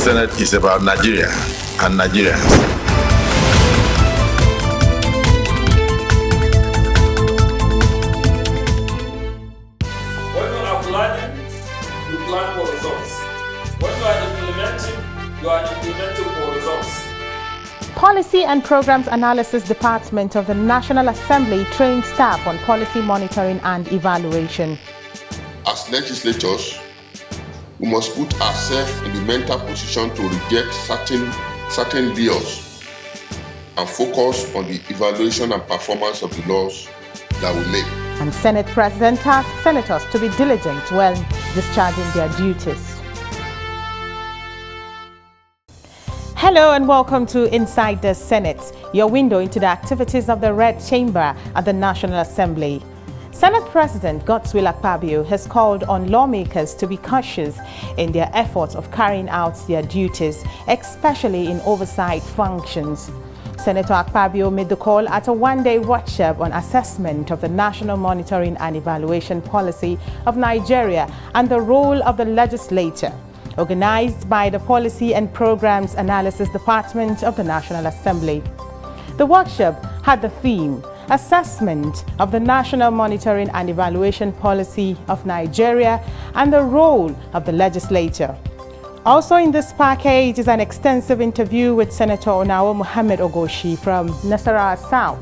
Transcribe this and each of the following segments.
Senate is about Nigeria and Nigerians. When you are planning, you plan for results. When you are implementing, you are implementing for results. Policy and Programs Analysis Department of the National Assembly trains staff on policy monitoring and evaluation. As legislators, we must put ourselves in the mental position to reject certain bills and focus on the evaluation and performance of the laws that we make. And Senate President tasked senators to be diligent when discharging their duties. Hello and welcome to Inside the Senate, your window into the activities of the Red Chamber at the National Assembly. Senate President Godswill Akapabio has called on lawmakers to be cautious in their efforts of carrying out their duties, especially in oversight functions. Senator Akpabio made the call at a one-day workshop on assessment of the National Monitoring and Evaluation Policy of Nigeria and the role of the legislature, organized by the Policy and Programs Analysis Department of the National Assembly. The workshop had the theme, Assessment of the National Monitoring and Evaluation Policy of Nigeria and the Role of the Legislature. Also in this package is an extensive interview with Senator Onawo Mohammed Ogoshi from Nasarawa South.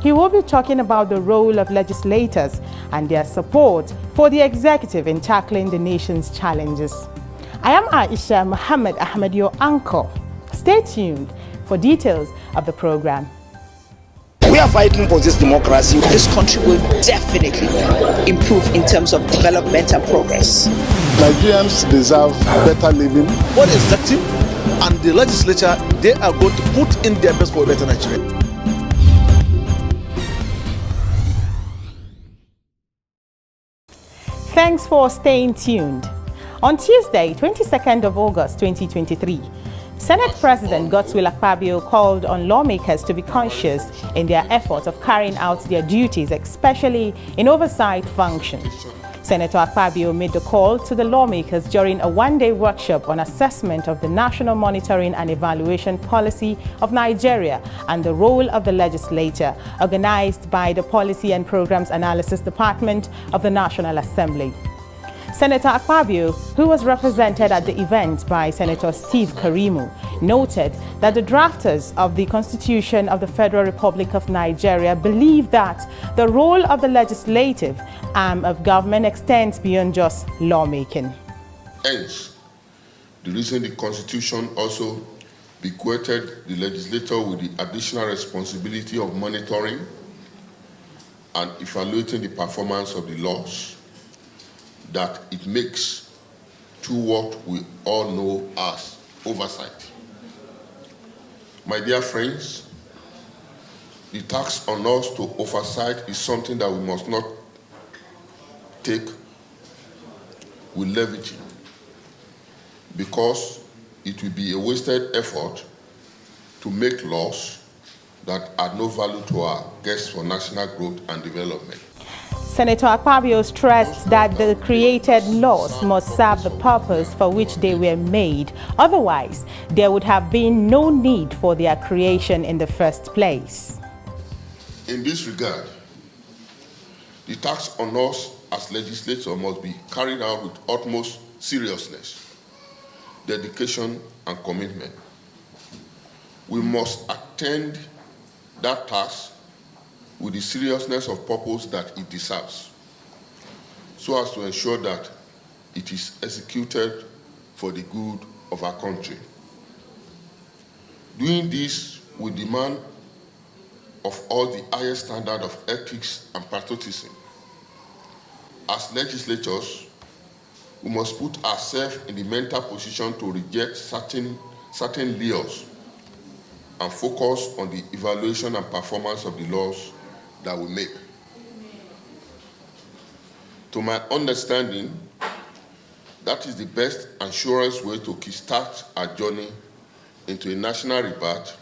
He will be talking about the role of legislators and their support for the executive in tackling the nation's challenges. I am Aisha Muhammad Ahmed, your anchor. Stay tuned for details of the program. We are fighting for this democracy. This country will definitely improve in terms of development and progress. Nigerians deserve better living. What is the team and the legislature, they are going to put in their best for a better Nigeria. Thanks for staying tuned. On Tuesday, 22nd of August 2023, Senate President Godswill Akapabio called on lawmakers to be conscious in their efforts of carrying out their duties, especially in oversight functions. Senator Akpabio made the call to the lawmakers during a one-day workshop on assessment of the National Monitoring and Evaluation Policy of Nigeria and the role of the legislature, organized by the Policy and Programs Analysis Department of the National Assembly. Senator Akpabio, who was represented at the event by Senator Steve Karimu, noted that the drafters of the Constitution of the Federal Republic of Nigeria believe that the role of the legislative arm of government extends beyond just lawmaking. Hence, the reason the Constitution also bequeathed the legislator with the additional responsibility of monitoring and evaluating the performance of the laws that it makes to what we all know as oversight. My dear friends, the task on us to oversight is something that we must not take with levity, because it will be a wasted effort to make laws that add no value to our guests for national growth and development. Senator Akpabio stressed that the created laws must serve the purpose for which they were made. Otherwise, there would have been no need for their creation in the first place. In this regard, the task on us as legislators must be carried out with utmost seriousness, dedication, and commitment. We must attend that task with the seriousness of purpose that it deserves, so as to ensure that it is executed for the good of our country. Doing this will demand of all the highest standard of ethics and patriotism. As legislators, we must put ourselves in the mental position to reject certain laws and focus on the evaluation and performance of the laws that we make. To my understanding, that is the best and surest way to kickstart our journey into a national rebirth,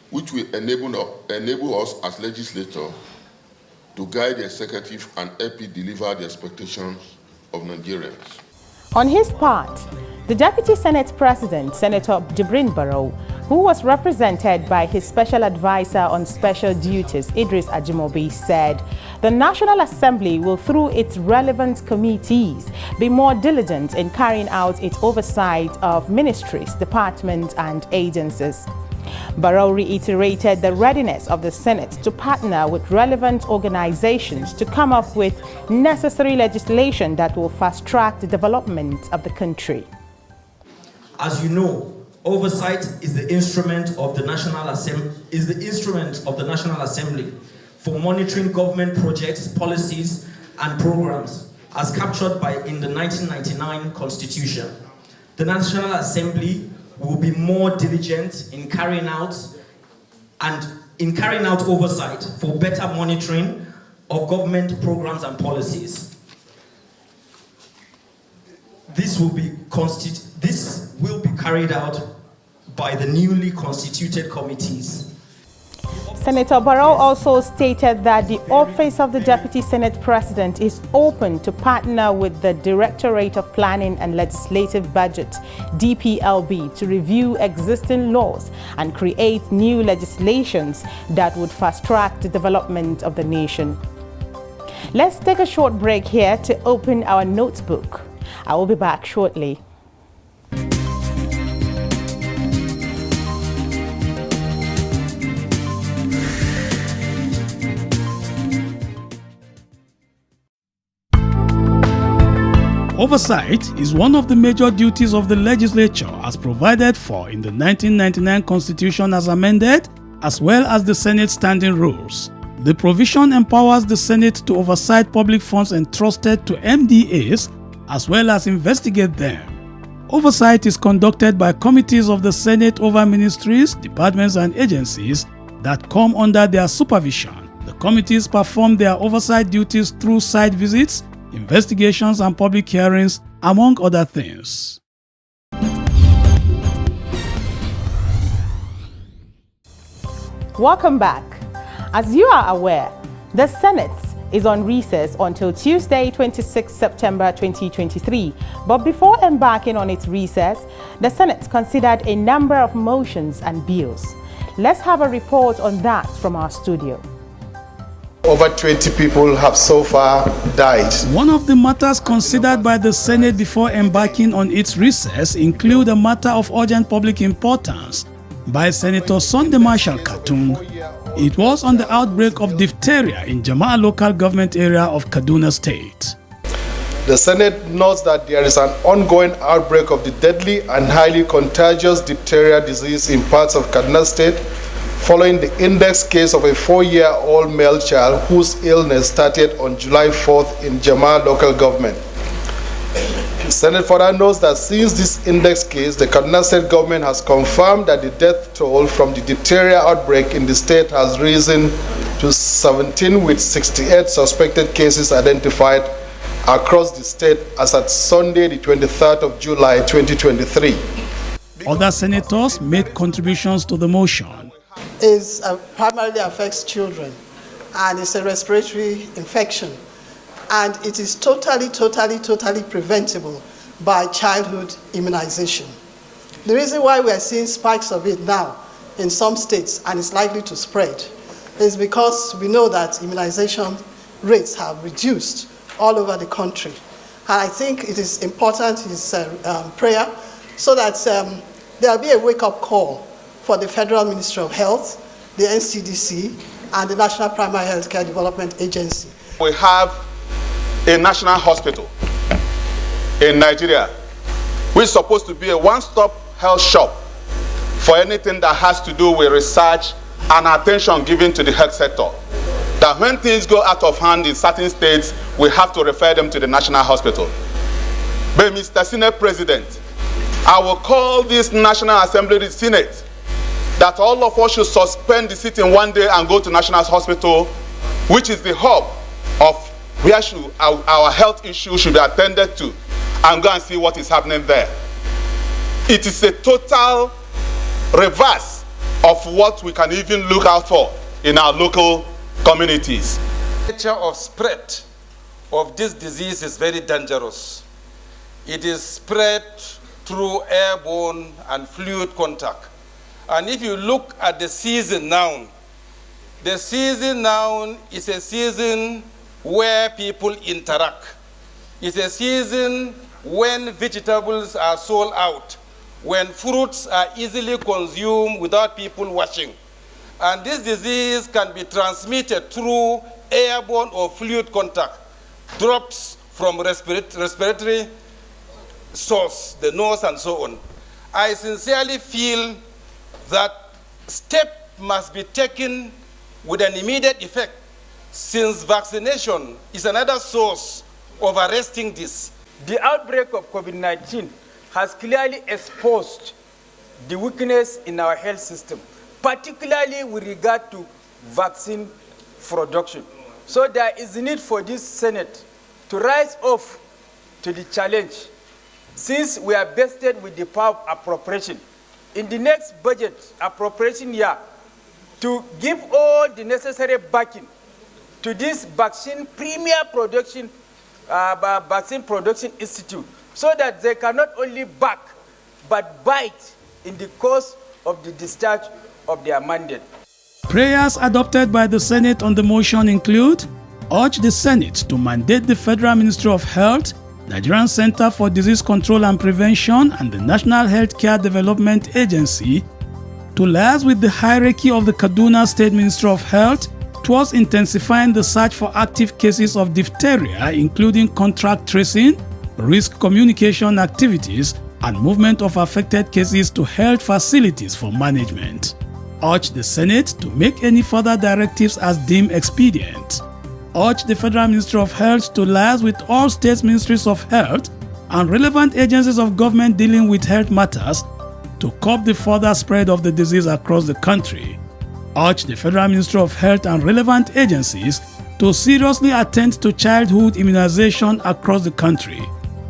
which will enable us as legislators to guide the executive and help it deliver the expectations of Nigerians. On his part, The Deputy Senate President, Senator Barrow, who was represented by his Special Advisor on Special Duties, Idris Ajimobi, said the National Assembly will, through its relevant committees, be more diligent in carrying out its oversight of ministries, departments, and agencies. Barrow reiterated the readiness of the Senate to partner with relevant organizations to come up with necessary legislation that will fast-track the development of the country. As you know, oversight is the instrument of the National Assembly for monitoring government projects, policies, and programs as captured in the 1999 Constitution. The National Assembly will be more diligent in carrying out oversight for better monitoring of government programs and policies. This will be carried out by the newly constituted committees. Senator Barrow also stated that the Office of the Deputy Senate President is open to partner with the Directorate of Planning and Legislative Budget, DPLB, to review existing laws and create new legislations that would fast-track the development of the nation. Let's take a short break here to open our notebook. I will be back shortly. Oversight is one of the major duties of the legislature as provided for in the 1999 Constitution as amended, as well as the Senate standing rules. The provision empowers the Senate to oversight public funds entrusted to MDAs as well as investigate them. Oversight is conducted by committees of the Senate over ministries, departments, and agencies that come under their supervision. The committees perform their oversight duties through site visits, investigations, and public hearings, among other things. Welcome back. As you are aware, the Senate is on recess until Tuesday, 26 September 2023. But before embarking on its recess, the Senate considered a number of motions and bills. Let's have a report on that from our studio. Over 20 people have so far died. One of the matters considered by the Senate before embarking on its recess include a matter of urgent public importance by Senator Sunday Marshall Katung. It was on the outbreak of diphtheria in Jama'a local government area of Kaduna State. The Senate notes that there is an ongoing outbreak of the deadly and highly contagious diphtheria disease in parts of Kaduna State, following the index case of a 4-year-old male child whose illness started on July 4th in Jama'a local government. The Senate further notes that since this index case, the Kaduna State government has confirmed that the death toll from the diphtheria outbreak in the state has risen to 17, with 68 suspected cases identified across the state as at Sunday, the 23rd of July 2023. Other senators made contributions to the motion. It primarily affects children, and it's a respiratory infection, and it is totally preventable by childhood immunization. The reason why we are seeing spikes of it now in some states, and it's likely to spread, is because we know that immunization rates have reduced all over the country. And I think it is important, his prayer, so that there will be a wake-up call for the Federal Ministry of Health, the NCDC, and the National Primary Healthcare Development Agency. We have a national hospital in Nigeria, which is supposed to be a one-stop health shop for anything that has to do with research and attention given to the health sector. That when things go out of hand in certain states, we have to refer them to the national hospital. But Mr. Senate President, I will call this National Assembly, the Senate, that all of us should suspend the sitting one day and go to National Hospital, which is the hub of where our health issues should be attended to, and go and see what is happening there. It is a total reverse of what we can even look out for in our local communities. The nature of spread of this disease is very dangerous. It is spread through airborne and fluid contact. And if you look at the season now is a season where people interact. It's a season when vegetables are sold out, when fruits are easily consumed without people washing. And this disease can be transmitted through airborne or fluid contact, drops from respiratory source, the nose and so on. I sincerely feel that steps must be taken with an immediate effect, since vaccination is another source of arresting this. The outbreak of COVID-19 has clearly exposed the weakness in our health system, particularly with regard to vaccine production. So there is a need for this Senate to rise up to the challenge, since we are vested with the power of appropriation in the next budget appropriation year, to give all the necessary backing to this vaccine production institute, so that they can not only back but bite in the course of the discharge of their mandate. Prayers adopted by the Senate on the motion include: urge the Senate to mandate the Federal Ministry of Health, Nigerian Center for Disease Control and Prevention, and the National Healthcare Development Agency to liaise with the hierarchy of the Kaduna State Ministry of Health towards intensifying the search for active cases of diphtheria, including contact tracing, risk communication activities, and movement of affected cases to health facilities for management. Urge the Senate to make any further directives as deemed expedient. Urge the Federal Ministry of Health to liaise with all state ministries of health and relevant agencies of government dealing with health matters to curb the further spread of the disease across the country. Urge the Federal Ministry of Health and relevant agencies to seriously attend to childhood immunization across the country.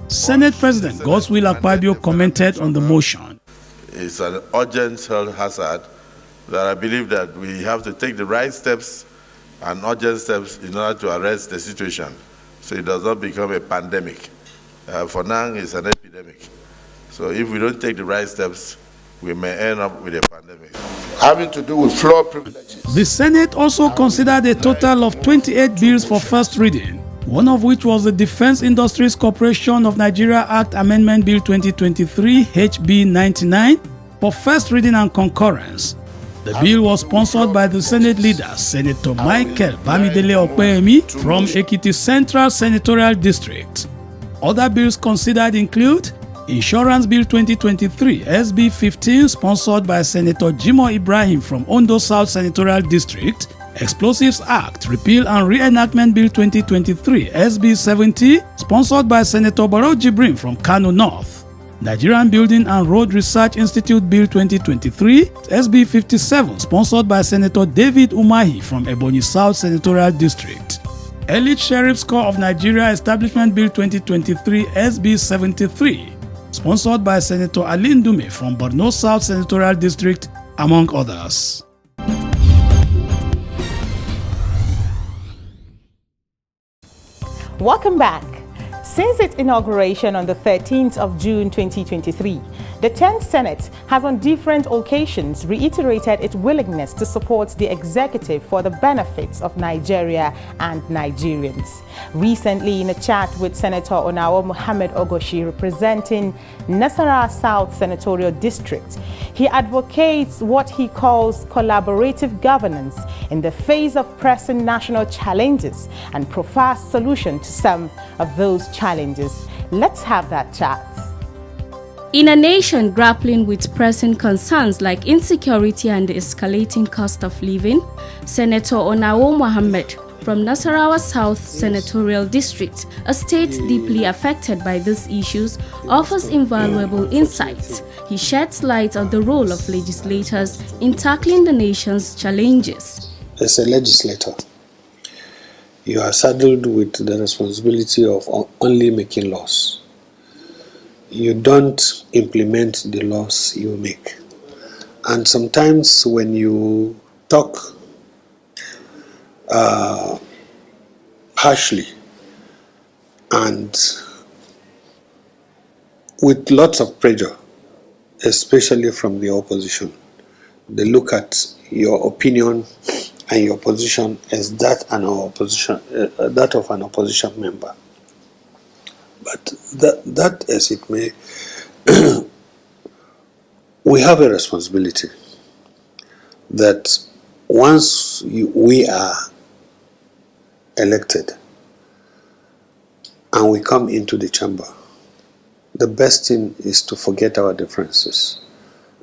Senate President Godswill Akapabio commented on the motion. It's an urgent health hazard that I believe that we have to take the right steps and urgent steps in order to arrest the situation so it does not become a pandemic. For now, it's an epidemic. So if we don't take the right steps, we may end up with a pandemic. Having to do with floor privileges. The Senate also considered a total of 28 bills for first reading, one of which was the Defense Industries Corporation of Nigeria Act Amendment Bill 2023 HB 99 for first reading and concurrence. The bill was sponsored by the Senate leaders, Senator Michael Bamidele Okpeyemi from Ekiti Central Senatorial District. Other bills considered include Insurance Bill 2023 SB 15 sponsored by Senator Jimoh Ibrahim from Ondo South Senatorial District, Explosives Act Repeal and Reenactment Bill 2023 SB 70 sponsored by Senator Barrow Jibrin from Kano North, Nigerian Building and Road Research Institute Bill 2023 SB 57 sponsored by Senator David Umahi from Ebonyi South Senatorial District, Elite Sheriff's Corps of Nigeria Establishment Bill 2023 SB 73 sponsored by Senator Ali Ndume from Borno South Senatorial District, among others. Welcome back. Since its inauguration on the 13th of June 2023, the 10th Senate has on different occasions reiterated its willingness to support the executive for the benefits of Nigeria and Nigerians. Recently, in a chat with Senator Onawo Mohammed Ogoshi representing Nasarawa South Senatorial District, he advocates what he calls collaborative governance in the face of pressing national challenges and proffers solutions to some of those challenges. Let's have that chat. In a nation grappling with pressing concerns like insecurity and the escalating cost of living, Senator Onawo Mohammed from Nasarawa South Senatorial District, a state deeply affected by these issues, offers invaluable insights. He sheds light on the role of legislators in tackling the nation's challenges. As a legislator, you are saddled with the responsibility of only making laws. You don't implement the laws you make. And sometimes when you talk harshly and with lots of pressure, especially from the opposition. They look at your opinion and your position as that of an opposition member. But that as it may, we have a responsibility that once we are elected and we come into the chamber, the best thing is to forget our differences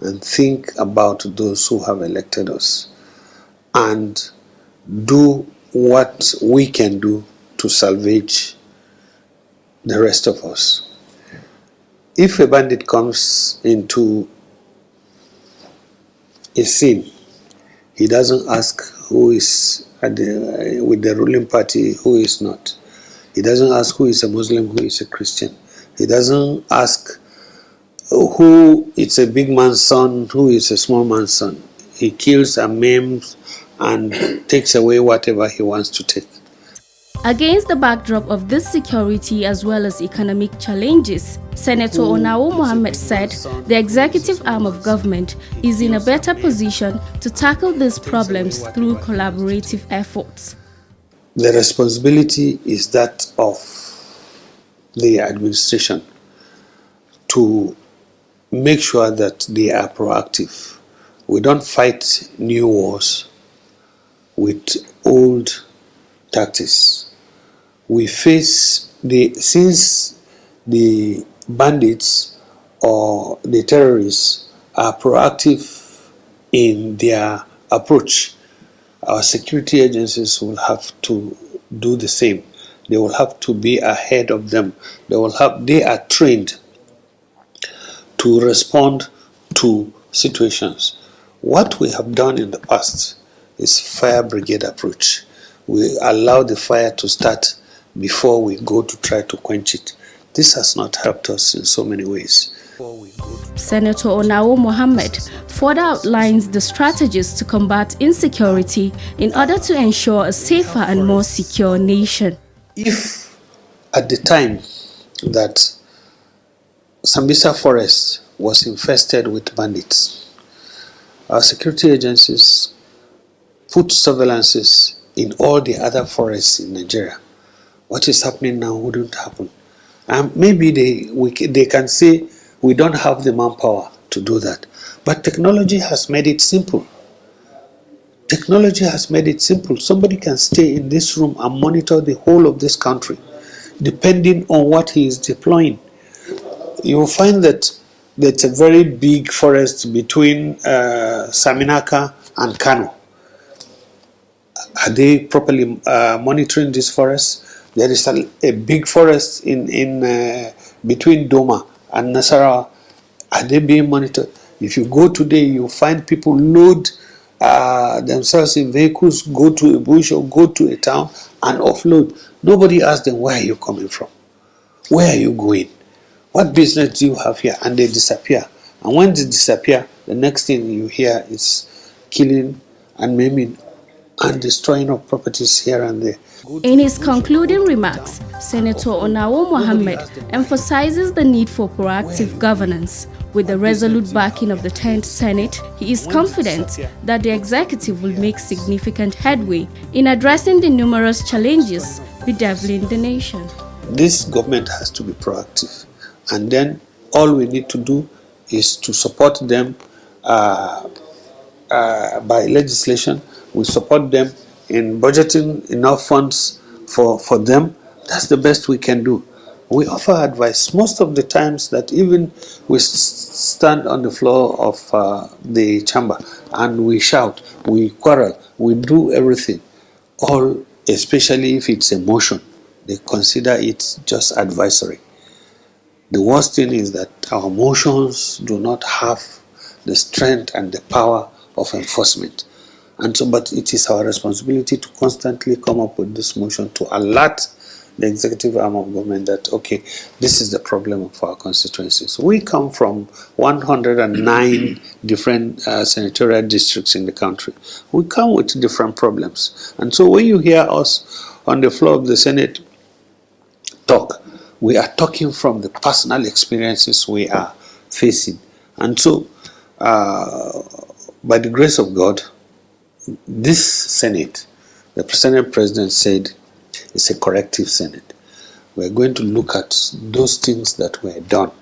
and think about those who have elected us and do what we can do to salvage the rest of us. If a bandit comes into a scene, he doesn't ask who is with the ruling party, who is not. He doesn't ask who is a Muslim, who is a Christian. He doesn't ask who is a big man's son, who is a small man's son. He kills and maims and takes away whatever he wants to take. Against the backdrop of this security as well as economic challenges, Senator Onawo Mohammed said the executive arm of government is in a better position to tackle these problems through collaborative efforts. The responsibility is that of the administration to make sure that they are proactive. We don't fight new wars with old tactics. We face since the bandits or the terrorists are proactive in their approach, our security agencies will have to do the same. They will have to be ahead of them. They are trained to respond to situations. What we have done in the past is fire brigade approach. We allow the fire to start before we go to try to quench it. This has not helped us in so many ways. Senator Onawo Mohammed further outlines the strategies to combat insecurity in order to ensure a safer and more secure nation. If at the time that Sambisa Forest was infested with bandits, our security agencies put surveillances in all the other forests in Nigeria, what is happening now wouldn't happen. And maybe they can say we don't have the manpower to do that. But technology has made it simple. Technology has made it simple. Somebody can stay in this room and monitor the whole of this country, depending on what he is deploying. You will find that there's a very big forest between Saminaka and Kano. Are they properly monitoring this forest? There is a big forest in between Doma and Nasarawa. Are they being monitored? If you go today, you find people load themselves in vehicles, go to a bush or go to a town and offload. Nobody asks them, where are you coming from? Where are you going? What business do you have here? And they disappear. And when they disappear, the next thing you hear is killing and maiming and destroying of properties here and there. In his concluding remarks, Senator Onawo Mohammed emphasizes the need for proactive governance. With the resolute backing of the 10th Senate, he is confident that the executive will make significant headway in addressing the numerous challenges bedeviling the nation. This government has to be proactive, and then all we need to do is to support them by legislation. We support them in budgeting enough funds for them. That's the best we can do. We offer advice most of the times that even we stand on the floor of the chamber and we shout, we quarrel, we do everything. All, especially if it's a motion, they consider it just advisory. The worst thing is that our motions do not have the strength and the power of enforcement. And so, but it is our responsibility to constantly come up with this motion to alert the executive arm of government that, okay, this is the problem of our constituencies. We come from 109 different senatorial districts in the country. We come with different problems. And so when you hear us on the floor of the Senate talk, We are talking from the personal experiences we are facing. And so, by the grace of God, this Senate, the Senate President said, is a corrective Senate. We're going to look at those things that were done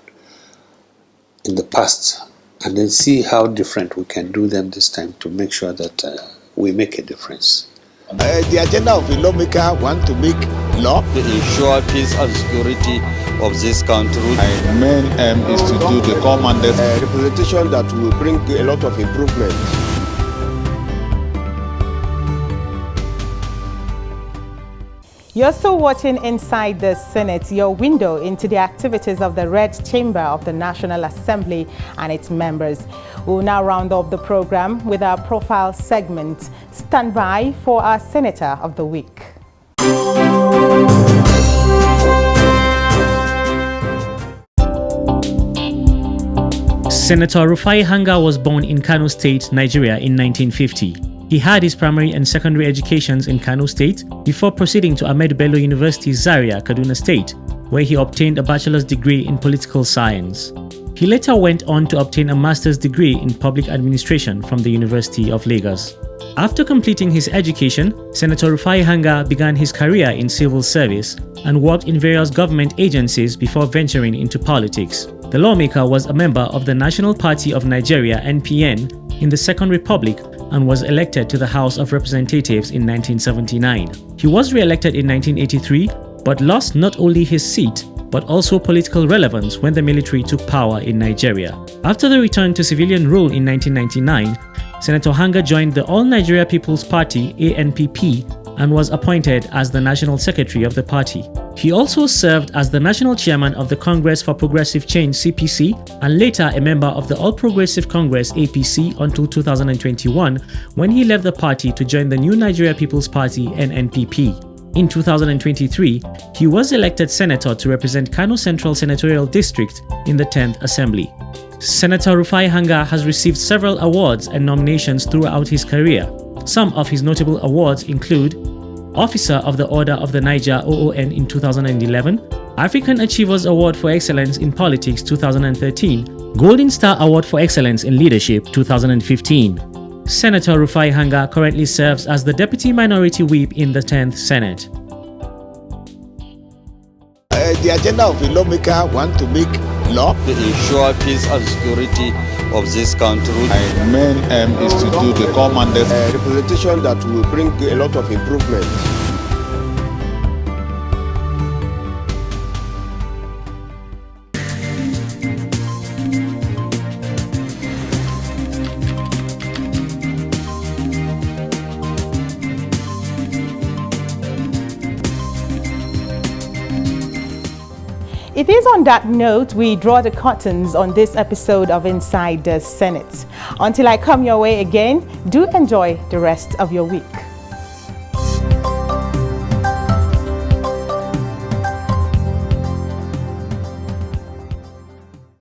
in the past and then see how different we can do them this time to make sure that we make a difference. The agenda of a lawmaker want to make law to ensure peace and security of this country. My main aim is to do the commanders representation that will bring a lot of improvement. You're still watching Inside the Senate, your window into the activities of the Red Chamber of the National Assembly and its members. We'll now round up the program with our profile segment. Stand by for our Senator of the Week. Senator Rufai Hanga was born in Kano State, Nigeria in 1950. He had his primary and secondary educations in Kano State before proceeding to Ahmed Bello University, Zaria, Kaduna State, where he obtained a bachelor's degree in political science. He later went on to obtain a master's degree in public administration from the University of Lagos. After completing his education, Senator Rufai Hanga began his career in civil service and worked in various government agencies before venturing into politics. The lawmaker was a member of the National Party of Nigeria (NPN) in the Second Republic and was elected to the House of Representatives in 1979. He was re-elected in 1983 but lost not only his seat but also political relevance when the military took power in Nigeria. After the return to civilian rule in 1999, Senator Hanga joined the All Nigeria People's Party (ANPP) and was appointed as the National Secretary of the party. He also served as the National Chairman of the Congress for Progressive Change (CPC) and later a member of the All Progressive Congress (APC) until 2021, when he left the party to join the New Nigeria People's Party (NNPP). In 2023, he was elected senator to represent Kano Central Senatorial District in the 10th Assembly. Senator Rufai Hanga has received several awards and nominations throughout his career. Some of his notable awards include Officer of the Order of the Niger (OON) in 2011, African Achievers Award for Excellence in Politics 2013, Golden Star Award for Excellence in Leadership 2015. Senator Rufai Hanga currently serves as the Deputy Minority Whip in the 10th Senate. The agenda of a lawmaker want to make law to ensure peace and security of this country. My main aim is to do the commanders representation that will bring a lot of improvement. It is on that note we draw the curtains on this episode of Inside the Senate. Until I come your way again, do enjoy the rest of your week.